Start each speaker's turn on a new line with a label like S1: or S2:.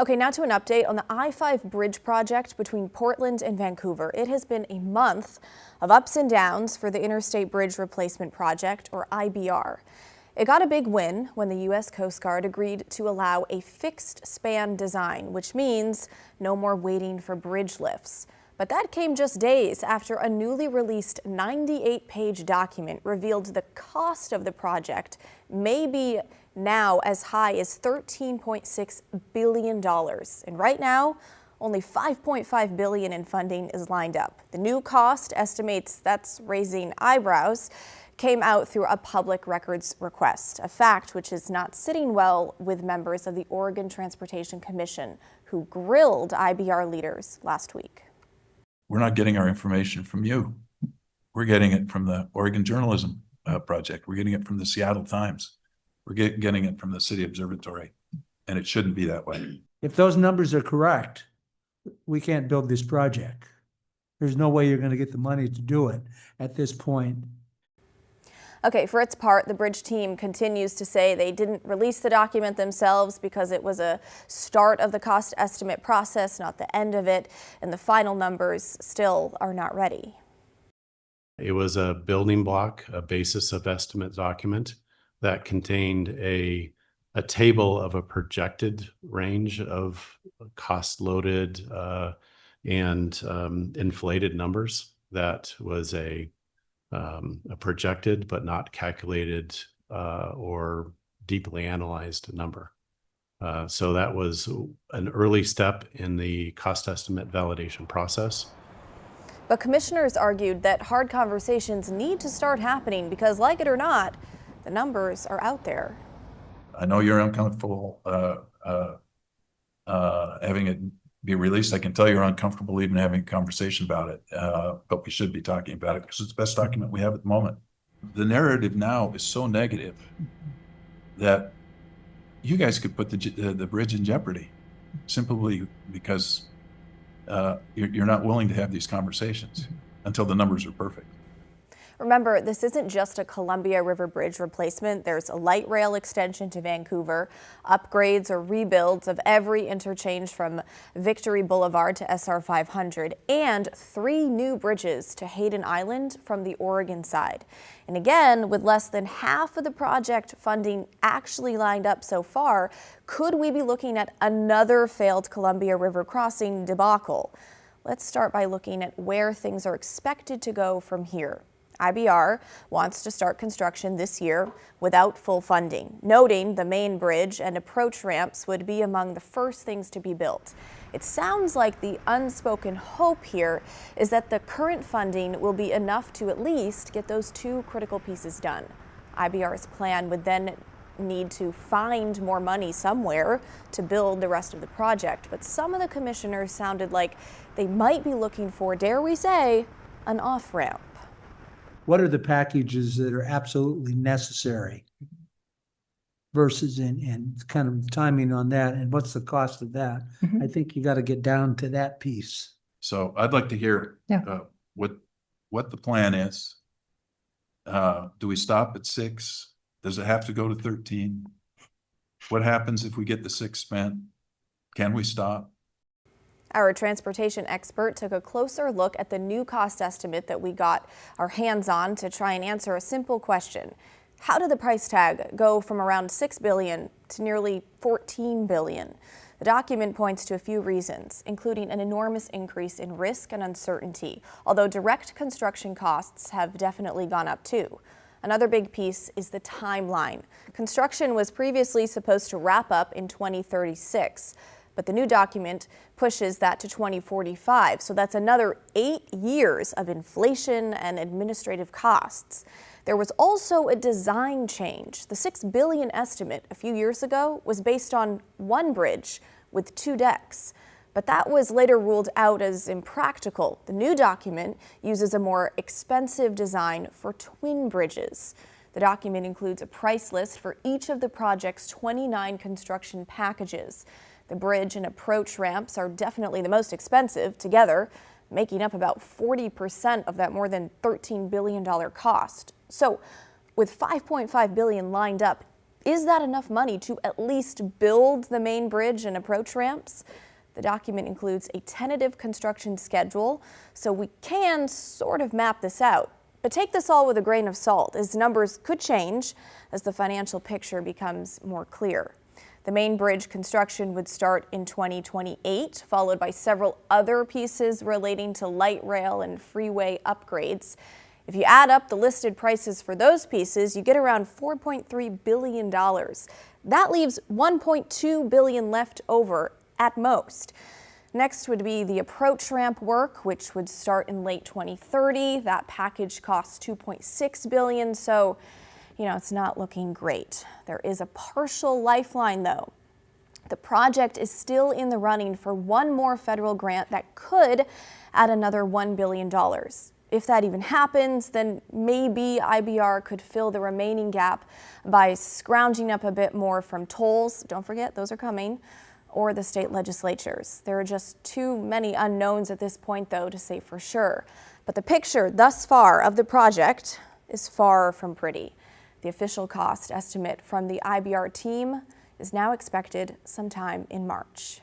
S1: Okay, now to an update on the I-5 bridge project between Portland and Vancouver. It has been a month of ups and downs for the Interstate Bridge Replacement Project, or IBR. It got a big win when the U.S. Coast Guard agreed to allow a fixed span design, which means no more waiting for bridge lifts. But that came just days after a newly released 98-page document revealed the cost of the project may be now as high as $13.6 billion. And right now, only $5.5 billion in funding is lined up. The new cost estimates that's raising eyebrows came out through a public records request, a fact which is not sitting well with members of the Oregon Transportation Commission who grilled IBR leaders last week.
S2: We're not getting our information from you. We're getting it from the Oregon Journalism Project. We're getting it from the Seattle Times. We're getting it from the City Observatory, and it shouldn't be that way.
S3: If those numbers are correct, we can't build this project. There's no way you're going to get the money to do it at this point.
S1: Okay, for its part, the bridge team continues to say they didn't release the document themselves because it was a start of the cost estimate process, not the end of it, and the final numbers still are not ready.
S4: It was a building block, a basis of estimate document that contained a table of a projected range of cost-loaded and inflated numbers. That was a projected but not calculated or deeply analyzed number. So that was an early step in the cost estimate validation process.
S1: But commissioners argued that hard conversations need to start happening because, like it or not, the numbers are out there.
S2: I know you're uncomfortable having it be released. I can tell you're uncomfortable even having a conversation about it, but we should be talking about it because it's the best document we have at the moment. The narrative now is so negative that you guys could put the bridge in jeopardy simply because you're not willing to have these conversations until the numbers are perfect.
S1: Remember, this isn't just a Columbia River Bridge replacement. There's a light rail extension to Vancouver, upgrades or rebuilds of every interchange from Victory Boulevard to SR 500, and 3 new bridges to Hayden Island from the Oregon side. And again, with less than half of the project funding actually lined up so far, could we be looking at another failed Columbia River crossing debacle? Let's start by looking at where things are expected to go from here. IBR wants to start construction this year without full funding, noting the main bridge and approach ramps would be among the first things to be built. It sounds like the unspoken hope here is that the current funding will be enough to at least get those 2 critical pieces done. IBR's plan would then need to find more money somewhere to build the rest of the project, but some of the commissioners sounded like they might be looking for, dare we say, an off-ramp.
S3: What are the packages that are absolutely necessary versus and kind of timing on that, and what's the cost of that? I think you got to get down to that piece.
S2: So I'd like to hear what the plan is. Do we stop at 6? Does it have to go to 13? What happens if we get the 6 spent? Can we stop?
S1: Our transportation expert took a closer look at the new cost estimate that we got our hands on to try and answer a simple question. How did the price tag go from around $6 billion to nearly $14 billion? The document points to a few reasons, including an enormous increase in risk and uncertainty, although direct construction costs have definitely gone up too. Another big piece is the timeline. Construction was previously supposed to wrap up in 2036. But the new document pushes that to 2045, so that's another 8 years of inflation and administrative costs. There was also a design change. The $6 billion estimate a few years ago was based on 1 bridge with 2 decks, but that was later ruled out as impractical. The new document uses a more expensive design for twin bridges. The document includes a price list for each of the project's 29 construction packages. The bridge and approach ramps are definitely the most expensive together, making up about 40% of that more than $13 billion cost. So with $5.5 billion lined up Is that enough money to at least build the main bridge and approach ramps? The document includes a tentative construction schedule, so we can sort of map this out. But take this all with a grain of salt, as numbers could change as the financial picture becomes more clear. The main bridge construction would start in 2028, followed by several other pieces relating to light rail and freeway upgrades. If you add up the listed prices for those pieces, you get around $4.3 billion. That leaves $1.2 billion left over at most. Next would be the approach ramp work, which would start in late 2030. That package costs $2.6 billion, so it's not looking great. There is a partial lifeline, though. The project is still in the running for one more federal grant that could add another $1 billion. If that even happens, then maybe IBR could fill the remaining gap by scrounging up a bit more from tolls. Don't forget, those are coming. Or the state legislatures. There are just too many unknowns at this point, though, to say for sure. But the picture thus far of the project is far from pretty. The official cost estimate from the IBR team is now expected sometime in March.